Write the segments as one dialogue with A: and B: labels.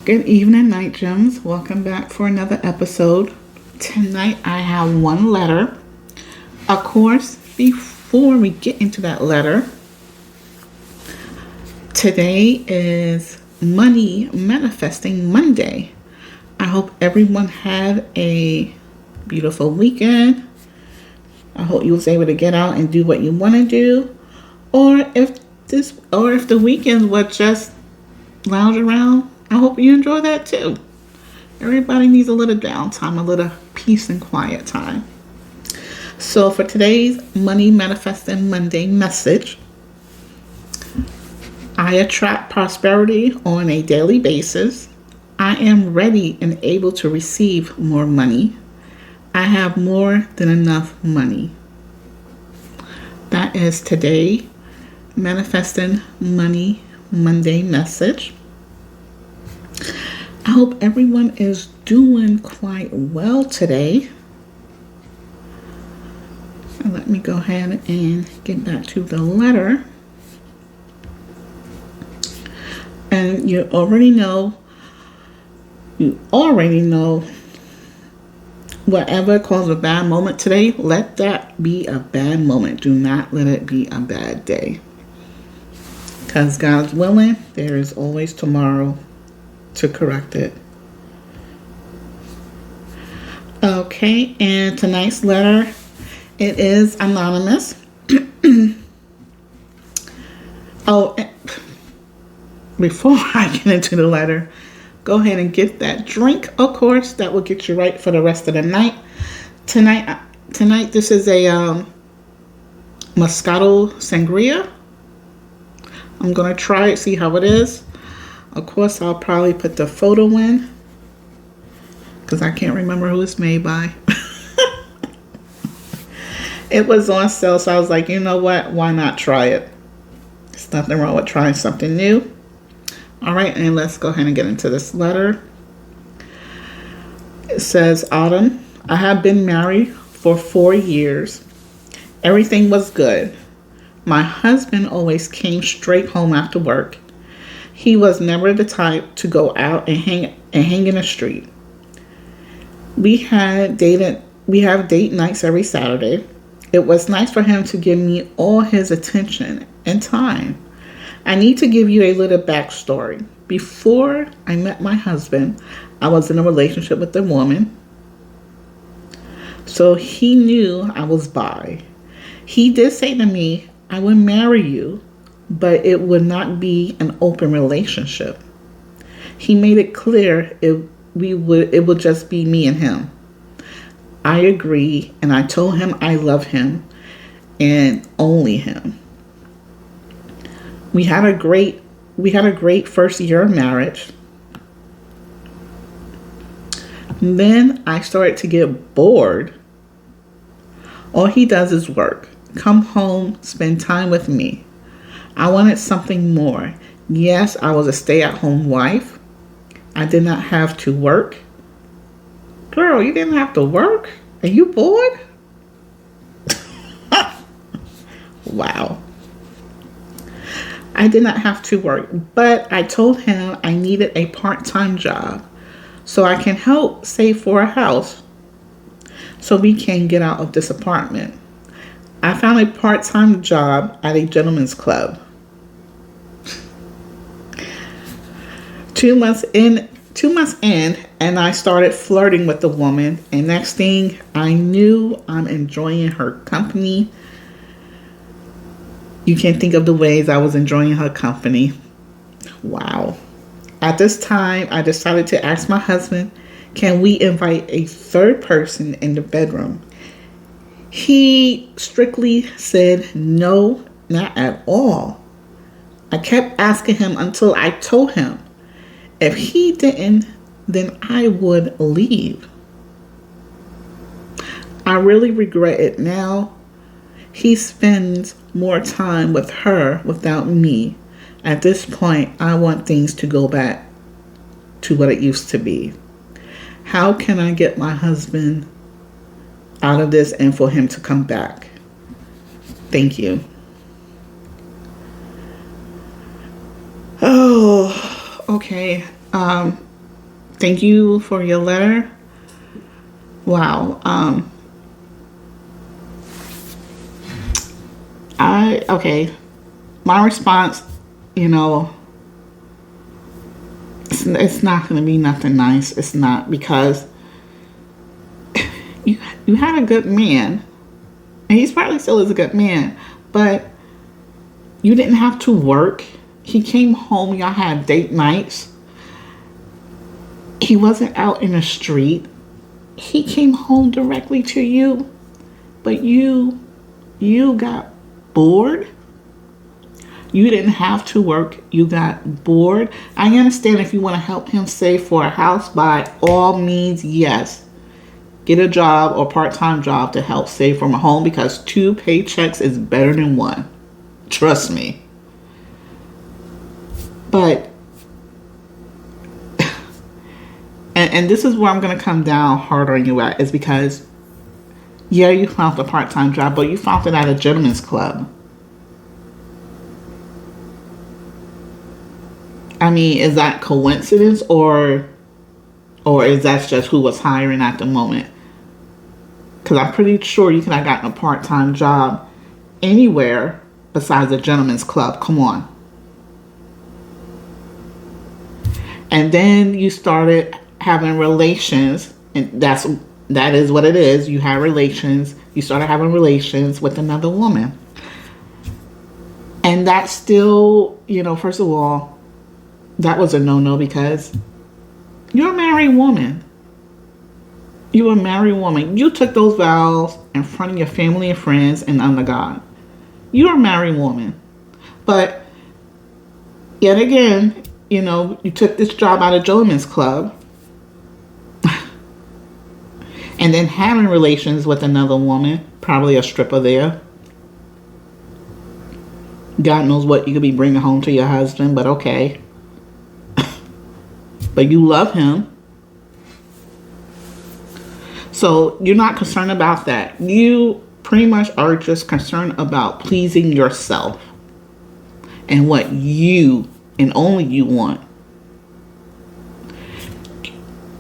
A: Good evening, Night Gems. Welcome back for another episode. Tonight I have one letter. Of course, before we get into that letter, today is Money Manifesting Monday. I hope everyone had a beautiful weekend. I hope you was able to get out and do what you want to do. Or if the weekends were just lounge around, I hope you enjoy that too. Everybody needs a little downtime, a little peace and quiet time. So for today's Money Manifesting Monday message, I attract prosperity on a daily basis. I am ready and able to receive more money. I have more than enough money. That is today Manifesting Money Monday message. I hope everyone is doing quite well today. And let me go ahead and get back to the letter. And you already know whatever caused a bad moment today, let that be a bad moment. Do not let it be a bad day. Because God's willing, there is always tomorrow to correct it. Okay, and tonight's letter, it is anonymous. Before I get into the letter, go ahead and get that drink, of course. That will get you right for the rest of the night. Tonight, this is a Moscato Sangria. I'm going to try it, see how it is. Of course, I'll probably put the photo in because I can't remember who it's made by. It was on sale, so I was like, you know what? Why not try it? There's nothing wrong with trying something new. All right, and let's go ahead and get into this letter. It says, Autumn, I have been married for 4 years. Everything was good. My husband always came straight home after work. He was never the type to go out and hang in the street. We have date nights every Saturday. It was nice for him to give me all his attention and time. I need to give you a little backstory. Before I met my husband, I was in a relationship with a woman. So he knew I was bi. He did say to me, I would marry you, but it would not be an open relationship. He made it clear it would just be me and him. I agree, and I told him I love him and only him. We had a great first year of marriage. Then I started to get bored. All he does is work. Come home, spend time with me. I wanted something more. Yes, I was a stay-at-home wife. I did not have to work. Girl, you didn't have to work? Are you bored? Wow. I did not have to work, but I told him I needed a part-time job so I can help save for a house so we can get out of this apartment. I found a part-time job at a gentleman's club. 2 months in, and I started flirting with the woman. And next thing I knew, I'm enjoying her company. You can't think of the ways I was enjoying her company. Wow. At this time, I decided to ask my husband, can we invite a third person in the bedroom? He strictly said no, not at all. I kept asking him until I told him if he didn't, then I would leave. I really regret it now. He spends more time with her without me. At this point, I want things to go back to what it used to be. How can I get my husband out of this and for him to come back? Thank you. Oh, okay. Thank you for your letter. Wow. Okay. My response, you know, it's not going to be nothing nice. It's not, because you had a good man, and he's probably still is a good man, but you didn't have to work. He came home. Y'all had date nights. He wasn't out in the street. He came home directly to you, but you got bored. You didn't have to work. You got bored. I understand if you want to help him save for a house, by all means, yes. Get a job or part-time job to help save from a home, because 2 paychecks is better than 1. Trust me. But, and this is where I'm going to come down hard on you at, is because, yeah, you found a part-time job, but you found it at a gentleman's club. I mean, is that coincidence, or is that just who was hiring at the moment? Because I'm pretty sure you could have gotten a part-time job anywhere besides a gentleman's club. Come on. And then you started having relations, and that is what it is. You had relations. You started having relations with another woman. And that's still, first of all, that was a no-no, because you're a married woman. You're a married woman. You took those vows in front of your family and friends and under God. You're a married woman. But yet again, you took this job out of gentleman's club and then having relations with another woman, probably a stripper there. God knows what you could be bringing home to your husband, but okay. But you love him. So you're not concerned about that. You pretty much are just concerned about pleasing yourself and what you and only you want.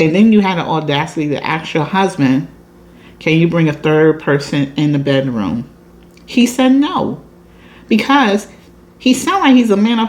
A: And then you had the audacity to ask your husband, can you bring a third person in the bedroom? He said no, because he sounded like he was a man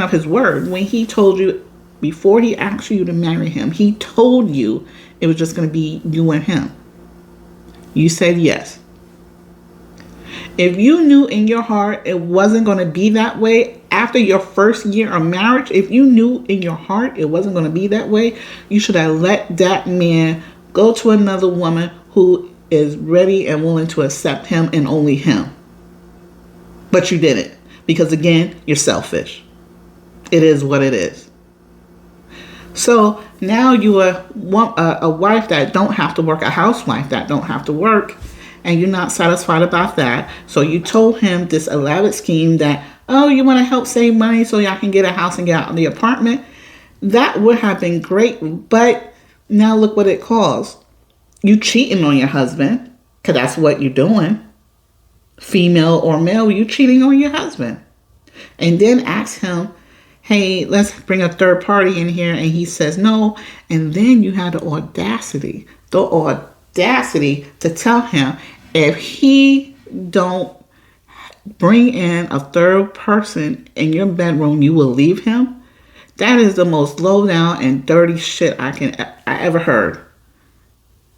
A: of his word when he told you, before he asked you to marry him, he told you it was just going to be you and him. You said yes. If you knew in your heart it wasn't going to be that way after your first year of marriage, if you knew in your heart it wasn't going to be that way, you should have let that man go to another woman who is ready and willing to accept him and only him. But you didn't, because again, you're selfish. It is what it is. So now you are a wife that don't have to work, a housewife that don't have to work, and you're not satisfied about that. So you told him this elaborate scheme that, oh, you want to help save money so y'all can get a house and get out of the apartment. That would have been great, but now look what it caused. You cheating on your husband, because that's what you're doing. Female or male, you cheating on your husband. And then ask him, hey, let's bring a third party in here, and he says no. And then you had the audacity to tell him, if he don't bring in a third person in your bedroom, you will leave him. That is the most low down and dirty shit I ever heard.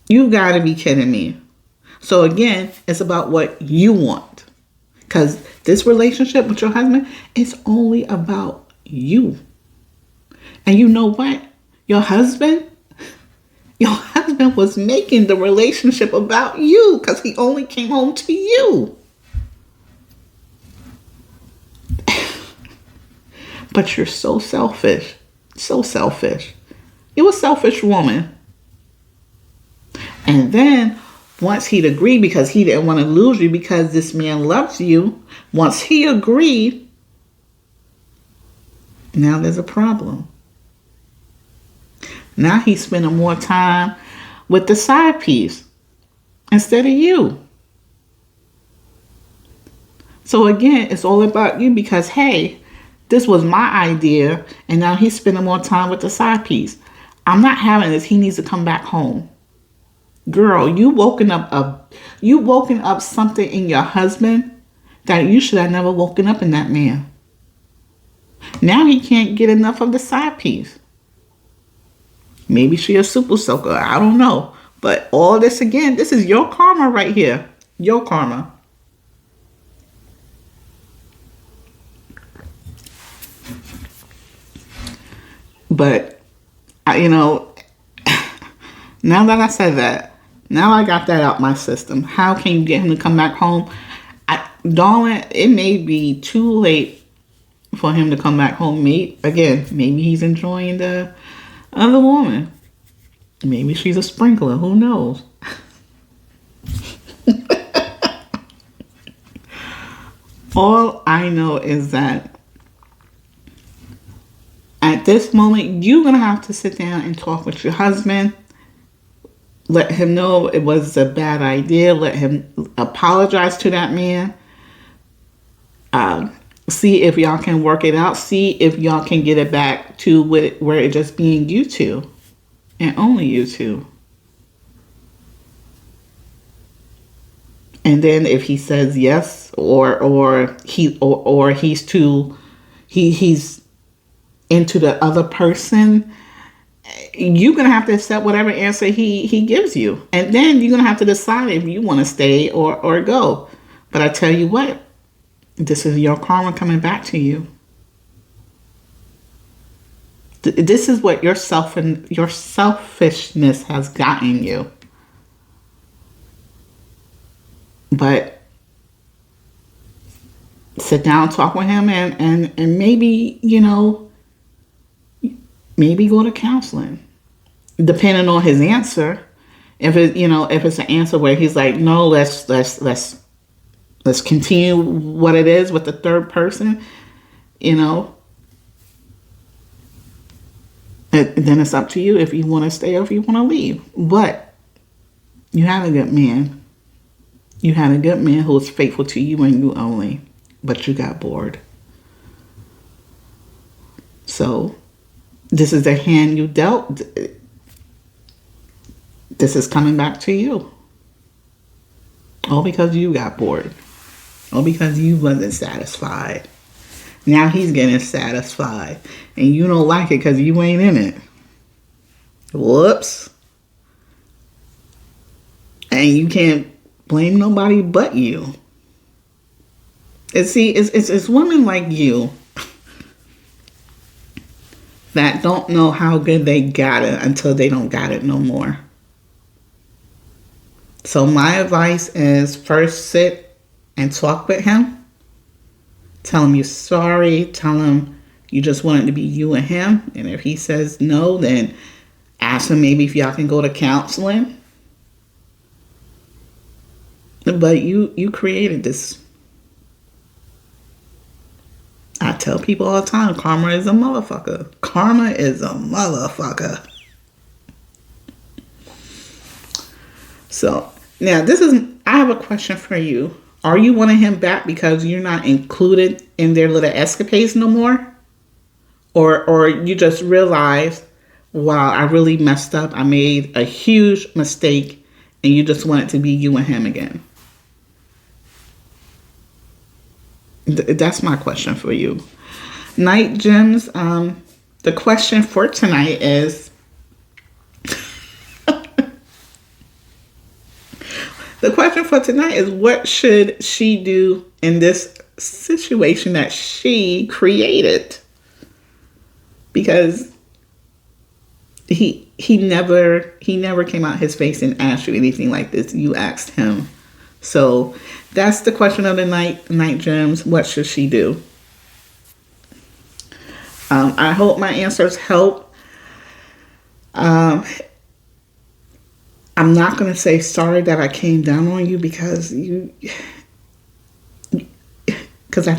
A: You gotta be kidding me. So again, it's about what you want, because this relationship with your husband is only about you. And you know what? Your husband was making the relationship about you, because he only came home to you. But you're so selfish. So selfish. You're a selfish woman. And then once he'd agreed, because he didn't want to lose you, because this man loves you, once he agreed, now there's a problem. Now he's spending more time with the side piece instead of you. So again, it's all about you, because, hey, this was my idea, and now he's spending more time with the side piece. I'm not having this. He needs to come back home. Girl, you woken up something in your husband that you should have never woken up in that man. Now he can't get enough of the side piece. Maybe she a super soaker. I don't know. But all this again, this is your karma right here. Your karma. But, now that I said that, now I got that out my system. How can you get him to come back home? Darling, it may be too late for him to come back home. Maybe he's enjoying the other woman. Maybe she's a sprinkler. Who knows? All I know is that at this moment, you're going to have to sit down and talk with your husband. Let him know it was a bad idea. Let him apologize to that man. See if y'all can work it out. See if y'all can get it back to where it just being you two. And only you two. And then if he says yes, or he's into the other person, you're gonna have to accept whatever answer he gives you, and then you're gonna have to decide if you want to stay or go. But I tell you what, this is your karma coming back to you. This is what your selfishness has gotten you. But sit down, talk with him, and maybe, maybe go to counseling. Depending on his answer. If it's an answer where he's like, no, let's continue what it is with the third person, then it's up to you if you want to stay or if you want to leave. But you had a good man. You had a good man who was faithful to you and you only. But you got bored. So, this is the hand you dealt. This is coming back to you. All because you got bored. All because you wasn't satisfied. Now he's getting satisfied. And you don't like it because you ain't in it. Whoops. And you can't blame nobody but you. And see, it's women like you that don't know how good they got it until they don't got it no more. So my advice is first sit and talk with him. Tell him you're sorry. Tell him you just want it to be you and him. And if he says no, then ask him maybe if y'all can go to counseling. But you created this. I tell people all the time, karma is a motherfucker. Karma is a motherfucker. So, now I have a question for you. Are you wanting him back because you're not included in their little escapades no more? Or you just realize, wow, I really messed up. I made a huge mistake and you just want it to be you and him again? That's my question for you. Night Gems, the question for tonight is, what should she do in this situation that she created? Because he never came out his face and asked you anything like this. You asked him. So that's the question of the night, Gems. What should she do? I hope my answers help. I'm not going to say sorry that I came down on you because at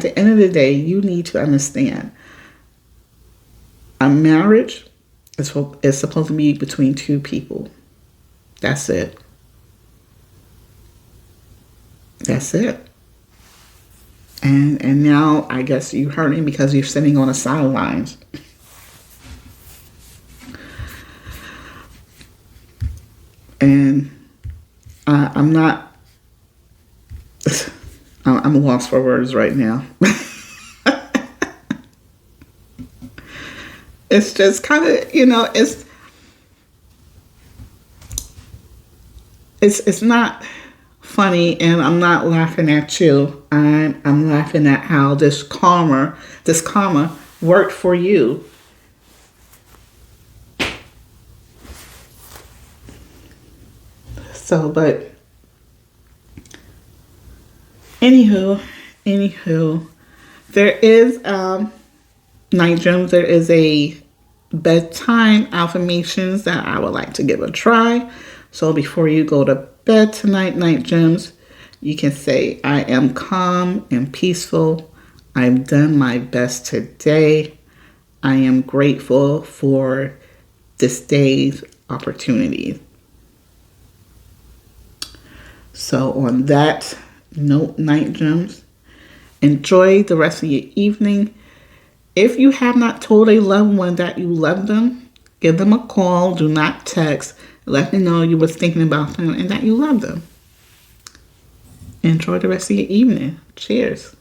A: the end of the day, you need to understand a marriage is supposed to be between two people. That's it. That's it. And now I guess you're hurting because you're sitting on the sidelines. And I'm not, I'm lost for words right now. It's just kind of, it's not funny, and I'm not laughing at you. I'm laughing at how this karma worked for you. So, but anywho, there is night gems. There is a bedtime affirmations that I would like to give a try. So before you go to bed tonight, night gems, you can say, I am calm and peaceful. I've done my best today. I am grateful for this day's opportunities. So on that note, night gems, enjoy the rest of your evening. If you have not told a loved one that you love them, give them a call. Do not text. Let them know you was thinking about them and that you love them. Enjoy the rest of your evening. Cheers.